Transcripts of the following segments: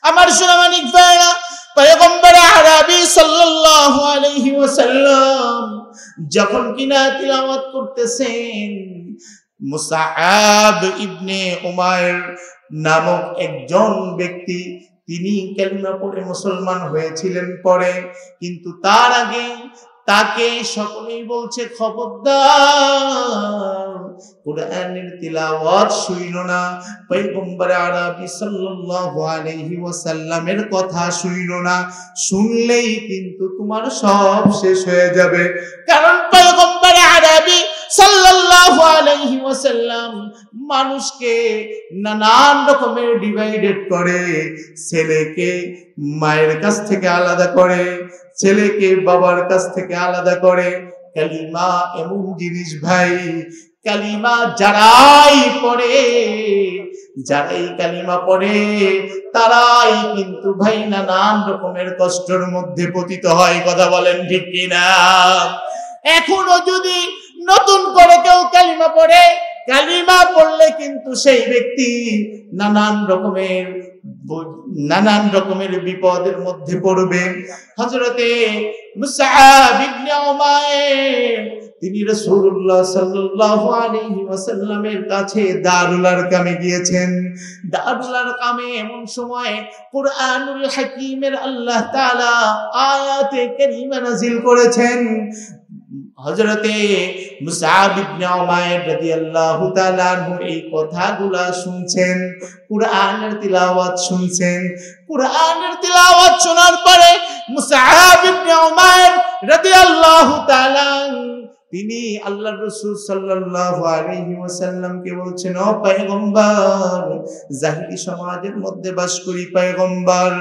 আমার সোনামানিক ভাইরা, পয়গম্বর আরবি সাল্লাল্লাহু আলাইহি ওয়াসাল্লাম যখন কিনা তিলাওয়াত করতেছেন, মুসআব ইবনে উমাইর নামক একজন ব্যক্তি, তিনি কালিমা পড়ে মুসলমান হয়েছিলেন পরে, কিন্তু তার আগে তাকে সকলেই বলছে খবরদার কুরআনের তিলাওয়াত শুইল না, পয়গম্বর আরবি সাল্লাল্লাহু আলাইহি ওয়াসাল্লামের কথা শুইল না, শুনলেই কিন্তু তোমার সব শেষ হয়ে যাবে। কারণ পয়গম্বর আরবি সাল্লাল্লাহু আলাইহি ওয়াসাল্লাম মানুষকে নানান রকমের ডিভাইডেড করে, ছেলেকে মায়ের কাছ থেকে আলাদা করে, ছেলেকে বাবার কাছ থেকে আলাদা করে। কালিমা এমন জিনিস ভাই, কালিমা যারাই কালিমা পড়ে তারাই কিন্তু ভাই নানান রকমের কষ্টের মধ্যে পতিত হয়। কথা বলেন ঠিক কিনা? এখনো যদি নতুন করে কেউ কালিমা পড়ে, কালিমা পড়লে কিন্তু সেই ব্যক্তি নানান রকমের বিপদের মধ্যে পড়বে। হযরতে মুসআব ইবনে উমাইর তিনি রাসূলুল্লাহ সাল্লাল্লাহু আলাইহি ওয়াসাল্লামের কাছে দারুল আরকামে গিয়েছেন। দারুল আরকামে এমন সময় কুরআনুল হাকীমের আল্লাহ তাআলা আয়াতে কারীমা নাযিল করেছেন। হযরতে মুসআব ইবনে উমাইর রাদিয়াল্লাহু তাআলা আনহু এই কথাগুলা শুনছেন, কুরআনের তিলাওয়াত শুনছেন। কুরআনের তিলাওয়াত শোনার পরে মুসআব ইবনে উমাইর রাদিয়াল্লাহু তাআলা তিনি আল্লাহর রাসূল সাল্লাল্লাহু আলাইহি ওয়াসাল্লামকে বলছেন, ও পয়গম্বর, জাহিলি সমাজের মধ্যে বাস করি পয়গম্বর,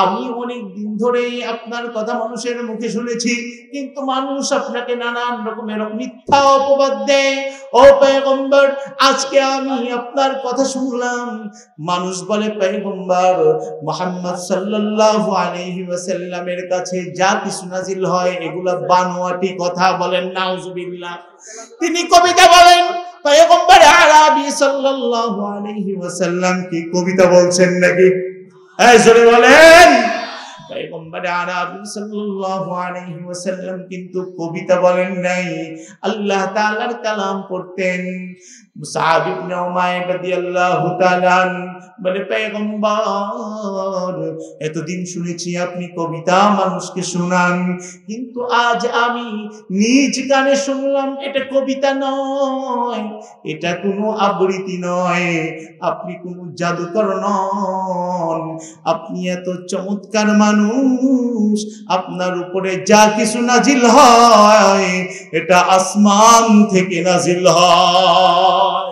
আমি অনেক দিন ধরে আপনার কথা মানুষের মুখে শুনেছি, কিন্তু মানুষ আপনাকে নানান রকমের মিথ্যা অপবাদ দেয়। ও পয়গম্বর, আজকে আমি আপনার কথা শুনলাম, মানুষ বলে পয়গম্বর মুহাম্মদ সাল্লাল্লাহু আলাইহি ওয়াসাল্লামের কাছে যা কিছু নাজিল হয় এগুলা বানোয়াটি কথা। বলেন নাউজুবিল্লাহ। তিনি কবিতা বলেন, পয়গম্বর আরবি সাল্লাল্লাহু আলাইহি ওয়াসাল্লাম কি কবিতা বলছেন নাকি? এই জোরে বলেন। পয়গম্বর আরবি সাল্লাল্লাহু আলাইহি ওয়াসাল্লাম কিন্তু কবিতা বলেন নাই, আল্লাহ তাআলার কালাম পড়তেন। মুসআব ইবনে উমাইর রাদিয়াল্লাহু তাআলা বলে, পয়গম্বর, এতদিন শুনেছি আপনি কবিতা মানুষকে শোনান, কিন্তু আজ আমি নিজ কানে শুনলাম এটা কবিতা নয়, এটা কোনো আবৃত্তি নয়, আপনি কোনো জাদুকর নন, আপনি এত চমৎকার মানুষ, আপনার উপরে যা কিছু নাজিল হয় এটা আসমান থেকে নাজিল হয়।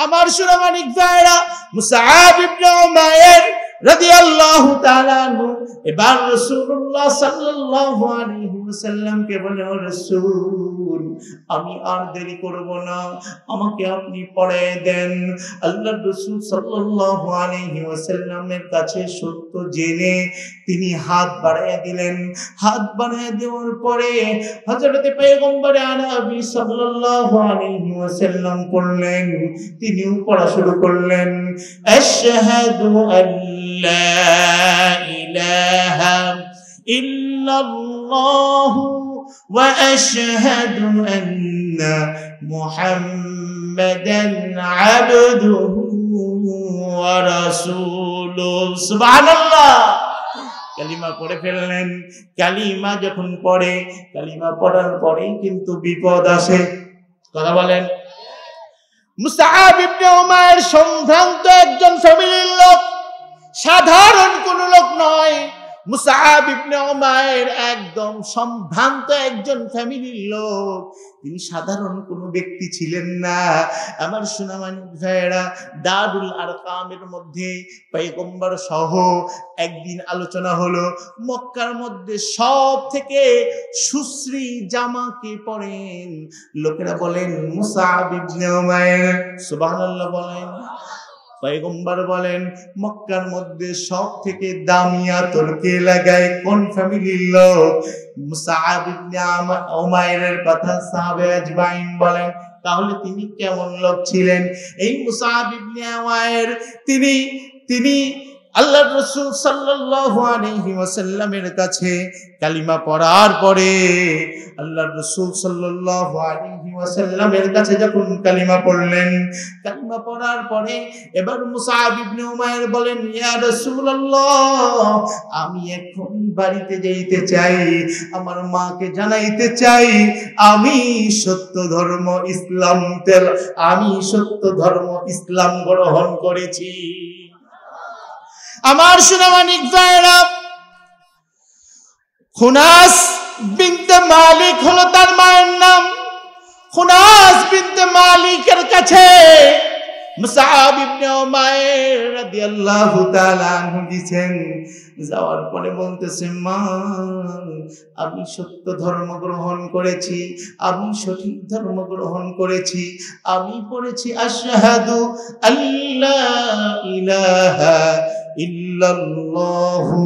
আমার সোনামানিক ভাইরা, মুসআব ইবনে উমাইর রাদিয়াল্লাহু তাআলা আনহু এবার রাসূলুল্লাহ সাল্লাল্লাহু আলাইহি ওয়াসাল্লামকে বলে, ও রাসূল, আমি আর দেরি করব না, আমাকে আপনি পড়ায় দেন। আল্লাহর রাসূল সাল্লাল্লাহু আলাইহি ওয়াসাল্লামের কাছে সত্য জেনে তিনি হাত বাড়ায় দিলেন। হাত বাড়ায় দেওয়ার পরে হযরতে পয়গম্বর আরবি সাল্লাল্লাহু আলাইহি ওয়াসাল্লাম পড়লেন, তিনিও পড়া শুরু করলেন। আশহাদু আল্লা ইলাহা ইল্লাল্লাহু ওয়া আশহাদু আন্না মুহাম্মাদান আবদুহু ওয়া রাসূলুহু। সুবহানাল্লাহ। কালিমা পড়ে ফেললেন। কালিমা যখন পড়ে, কালিমা পড়ার পরেই কিন্তু বিপদ আসে। কথা বলেন। মুসআব ইবনে উমাইর সম্ভ্রান্ত একজন ফ্যামিলির লোক, সাধারণ কোন লোক নয়। মুসআব ইবনে উমাইর একদম সম্ভ্রান্ত একজন ফ্যামিলির লোক, তিনি সাধারণ কোনো ব্যক্তি ছিলেন না। আমার সোনামানিক ভাইয়েরা, দারুল আরকামের মধ্যে পয়গম্বর সহ একদিন আলোচনা হলো, মক্কার মধ্যে সব থেকে সুশ্রী জামা কে পরেন? লোকেরা বলেন মুসআব ইবনে উমাইর। সুবহানাল্লাহ বলেন। পয়গম্বর বলেন, মক্কার মধ্যে সব থেকে দামি আতর কে লাগায়? কোন ফ্যামিলির লোক? মুসআব ইবনে উমাইরের কথা সাহাবে আজমাইন বলেন। তাহলে তিনি কেমন লোক ছিলেন? এই মুসআব ইবনে উমাইর তিনি আল্লাহর রাসূল সাল্লাল্লাহু আলাইহি ওয়াসাল্লামের কাছে কালিমা পড়ার পরে আল্লাহর রাসূল সাল্লাল্লাহু আলাইহি ওয়াসাল্লামের কাছে যখন কালিমা পড়লেন, কালিমা পড়ার পরে এবার মুসআব ইবনে উমাইর বলেন, ইয়া রাসূলুল্লাহ, আমি এখন বাড়িতে যেতে চাই, আমার মাকে জানাইতে চাই আমি সত্য ধর্ম ইসলাম গ্রহণ করেছি। আমার সোনামানিক ভাইরা, খুনাস বিনতে মালিক হলো তার মায়ের নাম। খুনাস বিনতে মালিকের কাছে মুসআব ইবনে উমাইর রাদিয়াল্লাহু তাআলা আনহু গেছেন। যাওয়ার পরে বলতেছে, মা, আমি সত্য ধর্ম গ্রহণ করেছি, আমি সঠিক ধর্ম গ্রহণ করেছি, আমি পড়েছি আশহাদু আল্লা ইলাহা ইল্লাল্লাহু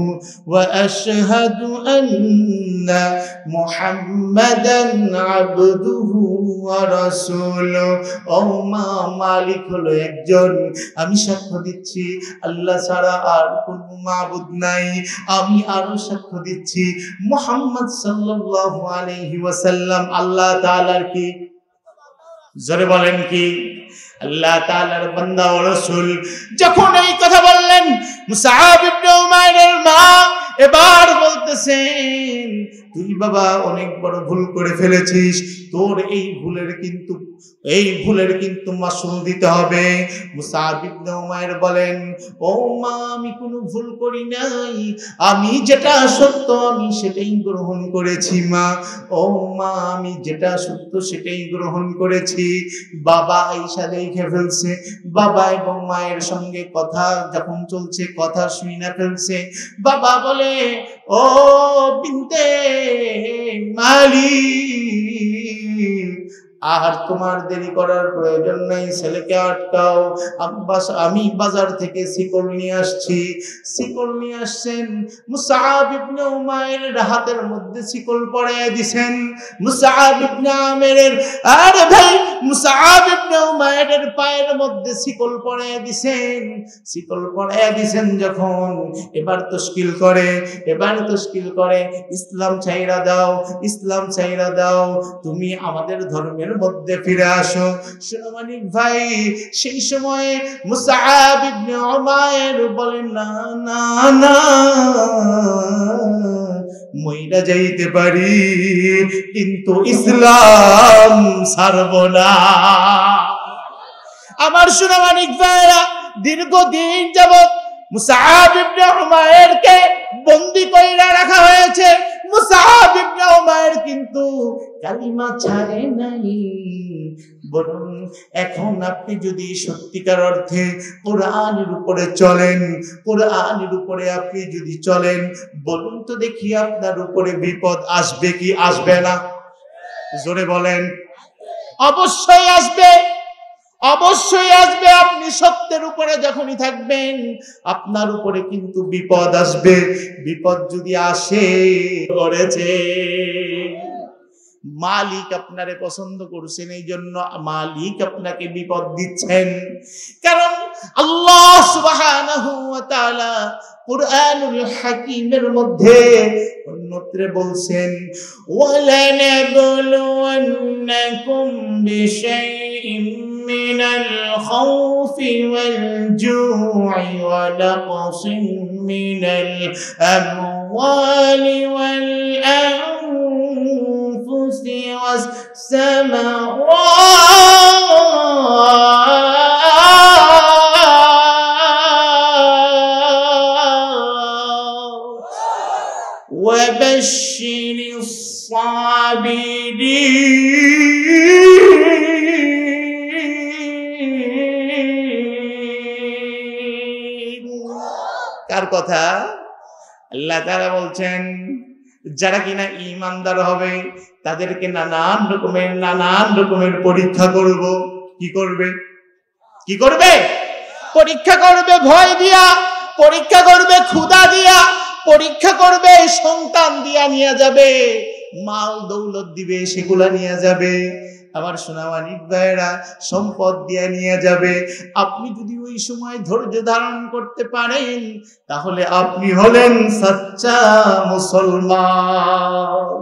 ওয়া আশহাদু আন্না মুহাম্মাদান আবদুহু ওয়া রাসূলুহু। ও মা, মালিক হলো একজন, আমি সাক্ষ্য দিচ্ছি আল্লাহ ছাড়া আর কোনো মাবুদ নাই, আমি আরো সাক্ষ্য দিচ্ছি মুহাম্মদ সাল্লাল্লাহু আলাইহি ওয়াসাল্লাম আল্লাহ তাআলার কি, জোরে বলেন কি, আল্লাহ তাআলার বান্দা ও রাসূল। যখন এই কথা বললেন, মুসআব ইবনে উমাইরের মা এবার বলতেছেন, তুই বাবা অনেক বড় ভুল করে ফেলেছিস, তোর এই ভুলের কিন্তু মাসুল দিতে হবে। মুসআব ইবনে উমাইর বলেন, ও মা, আমি কোনো ভুল করি নাই, আমি যেটা সত্য আমি সেটাই গ্রহণ করেছি মা। ও মা, আমি যেটা সত্য সেটাই গ্রহণ করেছি। বাবা আয়েশা দেখে ফেলছে, বাবা এবং মায়ের সঙ্গে কথা যখন চলছে, কথা শুনে ফেলছে। বাবা বলে, ও বিনতে মালিক, আর তোমার দেরি করার প্রয়োজন নাই, ছেলেকে আটকাও, আমি বাজার থেকে শিকল নিয়ে আসছি। শিকল নিয়ে আসছেন, মুসআব ইবনে উমাইরের হাতের মধ্যে শিকল পরাইয়া দিবেন। মুসআব ইবনে আমেরের, আরে ভাই, মুসআব ইবনে উমাইরের পায়ের মধ্যে শিকল পরাইয়া দিবেন। শিকল পরাইয়া দিবেন যখন, এবার তশকিল করে, ইসলাম ছাইরা দাও, ইসলাম ছাইরা দাও, তুমি আমাদের ধর্মের মধ্যে ফিরে আসো। সোনামানিক ভাই, সেই সময়ে মুসআব ইবনে উমাইর বলেন, না না না, মইরা যাইতে পারি কিন্তু ইসলাম ছাড়ব না। আমার সোনামানিক ভাইরা, দীর্ঘদিন যাবত মুসআব ইবনে উমাইরকে বন্দী কইরা রাখা হয়েছে। মুসআব ইবনে উমাইর কিন্তু কালিমা ছাড়ে নাই। বলুন, এখন আপনি যদি সত্যিকার অর্থে কোরআনের উপরে চলেন, কোরআনের উপরে আপনি যদি চলেন, বলুন তো দেখি আপনার উপরে বিপদ আসবে কি আসবে না? জোরে বলেন। অবশ্যই আসবে, অবশ্যই আসবে। আপনি সত্যের উপরে যখনই থাকবেন, আপনার উপরে কিন্তু বিপদ আসবে। বিপদ যদি আসে, করেছে মালিক আপনারে পছন্দ করছেন, এই জন্য মালিক আপনাকে বিপদ দিচ্ছেন। কারণ আল্লাহ সুবহানাহু ওয়া তাআলা কুরআনুল হাকীমের মধ্যে অন্যত্র বলছেন, ওয়ালানাবলুওয়ান্নাকুম বিশাইইন মিনাল খাউফি ওয়াল জু'i ওয়া নাকসিন মিনাল আমওয়ালি ওয়াল আনফুসি ওয়াস সামাওয়াত ওয়া বাশশিরিস সাবিরিন। কার কথা? আল্লাহ তাআলা বলছেন, যারা কিনা ঈমানদার হবে তাদেরকে নানান রকমের পরীক্ষা করব। কি করবে? পরীক্ষা করবে ভয় দিয়া, পরীক্ষা করবে ক্ষুধা দিয়া, পরীক্ষা করবে সন্তান দিয়া নিয়ে যাবে, মাল দৌলত দিবে, সেগুলা নিয়ে যাবে। আমার সোনামানিক ভাইরা সম্পদ দিয়ে নিয়ে যাবে। আপনি যদি ওই সময় ধৈর্য ধারণ করতে পারেন তাহলে আপনি হলেন সচ্চা মুসলমান।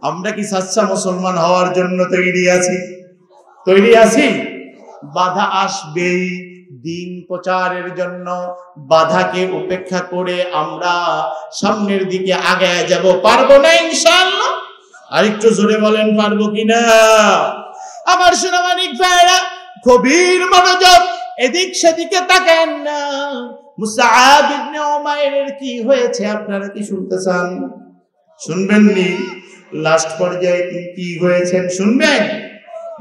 আমরা কি সচ্চা মুসলমান হওয়ার জন্য তৈরি আছি? তৈরি আছি? বাধা আসবেই দিন প্রচারের জন্য। বাধাকে উপেক্ষা করে আমরা সামনের দিকে আগায় যাব, পারবো না ইনশাআল্লাহ? আরেকটু জোরে বলেন পারবো কিনা? আমার সোনামানিক ভাইরা গভীর মনোযোগ, এদিক সেদিকে তাকান না। মুসআব ইবনে উমাইরের কি হয়েছে আপনারা কি শুনতে চান? শুনবেন নি? লাস্ট পর্যায়ে তিনি কি হয়েছেন শুনবেন?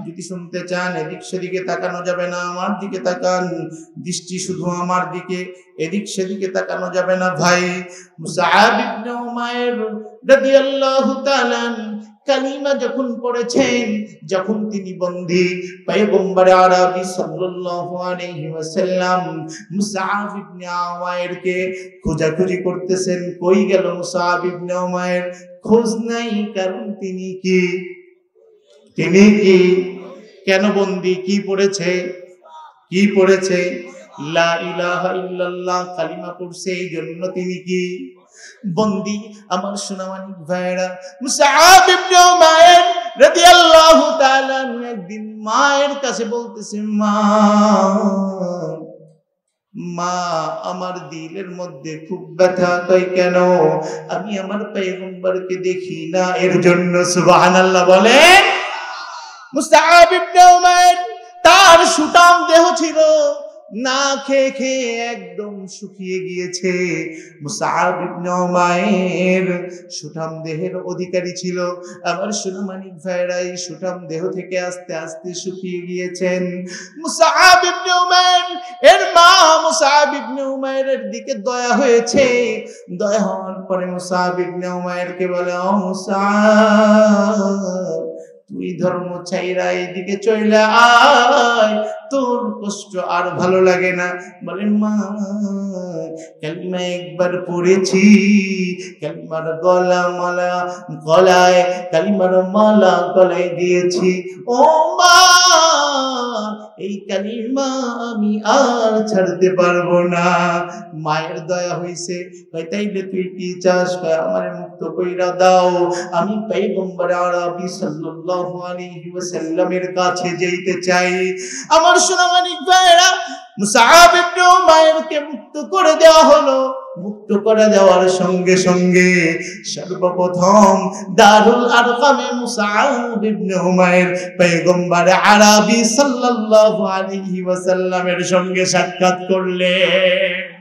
যদি শুনতে চান এদিক সেদিকে তাকানো যাবে না, আমার দিকে তাকান। দৃষ্টি শুধু আমার দিকে, এদিক সেদিকে তাকানো যাবে না ভাই। মুসআব ইবনে উমাইর রাদিয়াল্লাহু তাআলা কালিমা যখন পড়েছেন, যখন তিনি বন্দী, পয়গম্বর আরবি সাল্লাল্লাহু আলাইহি ওয়াসাল্লাম মুসআব ইবনে উমাইরকে খোঁজাখুঁজি করতেছেন। কই গেল মুসআব ইবনে উমাইর? খোঁজ নাই, কারণ তিনি কি কেন বন্দী? কি পড়েছে? লা ইলাহা ইল্লাল্লাহ কালিমা পড়ছে, এই জন্য তিনি কি বন্দী। আমার সোনামানিক ভাইরা মুসআব ইবনে উমাইর রাদিয়াল্লাহু তাআলা একদিন মায়ের কাছে বলতেছে, মা আমার দিলের মধ্যে খুব ব্যথা। তাই কেন? আমি আমার পয়গম্বরকে দেখি না, এর জন্য। সুবহানাল্লাহ বলেন। মুসআব ইবনে উমাইর তার সুঠাম দেহ ছিল, না খেয়ে খেয়ে একদম শুকিয়ে গিয়েছে। মুসআব ইবনে উমাইর সুঠাম দেহের অধিকারী ছিল। আমার সোনামানিক ভাইরা এই সুঠাম দেহ থেকে আস্তে আস্তে শুকিয়ে গিয়েছেন। মুসআব ইবনে উমাইর এর মা মুসআব ইবনে উমাইরের দিকে দয়া হয়েছে। দয়া হওয়ার পরে মুসআব ইবনে উমাইরকে বলে, ও মুসআব, তুই ধর্ম ছাইরা এদিকে চলে আয়, তোর কষ্ট আর ভালো লাগে না। বলে, মা কালিমা একবার পড়েছি, কালিমার কালিমার মালা গলায় দিয়েছি। ও মা, এই কালিমা আমি আর ছাড়তে পারবো না। মায়ের দয়া হইছে। তাইলে তুই কি চাস? আমারে মুক্ত কইরা দাও, আমি পয়গম্বর আরবি সাল্লাল্লাহু আলাইহি ওয়াসাল্লামের কাছে যেতে চাই। আমার সোনামানিক ভাইরা মুসআব ইবনে উমাইরকে মুক্ত করে দেওয়া হলো। মুক্ত করে দেওয়ার সঙ্গে সঙ্গে সর্বপ্রথম দারুল আরকামে মুসআব ইবনে উমাইর পয়গম্বর আরবি সাল্লাল্লাহু আলাইহি ওয়াসাল্লামের সঙ্গে সাক্ষাৎ করলেন।